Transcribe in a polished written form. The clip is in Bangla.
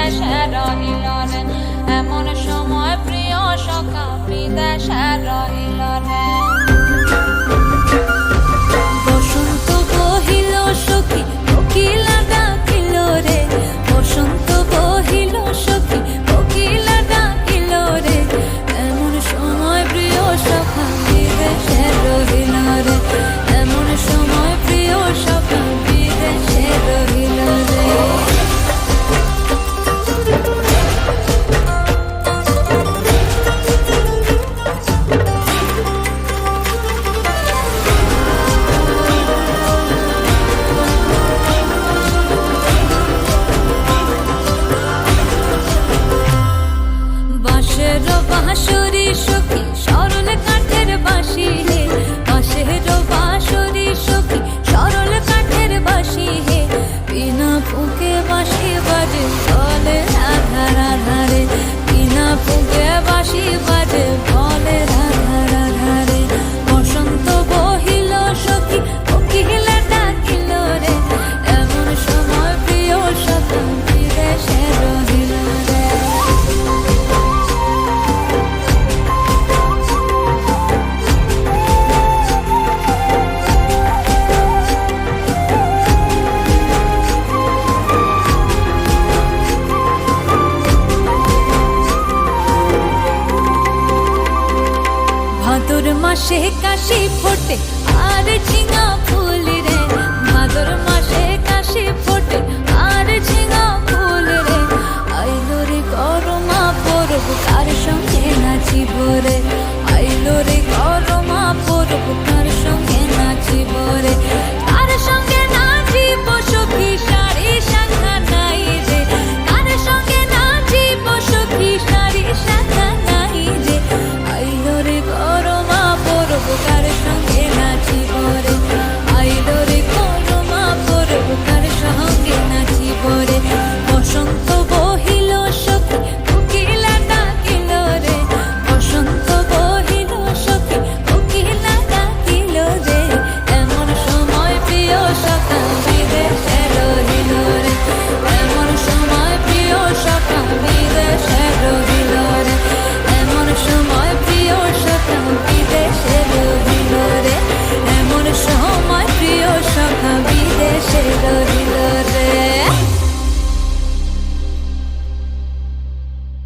বিদেশে রহিল রে, এমন সময় প্রিয় সখা বিদেশে রহিল রে। বসন্ত বহিল সখী কোকিলা ডাকিল রে, বসন্ত বহিল সখী কোকিলা ডাকিল রে, এমন সময় প্রিয় সখা বিদেশে রহিল রে, এমন সময় প্রিয় সখা বিদেশে রহিল রে। বাঁশের বাঁশরি সখী সরল কাঠের বাঁশি হে, বাঁশের বাঁশরি সখী সরল কাঠের বাঁশি হে, বিনা ফুঁকে বাঁশি বাজে বলে রাধা রাধা রে, বিনা ফুঁকে বাঁশি বাজে বলে রাধা রাধা রে। বসন্ত বহিল সখী কোকিলা ডাকিল রে, এমন সময় প্রিয় সখা বিদেশে রহিল রে। ভাদর মাসে কাশি ফোটে আর ঝিঙা ফুল রে, ভাদর মাসে কাশি ফোটে আর ঝিঙা ফুল রে, আইলো রে করমা পরব কার সঙ্গে নাচিব রে,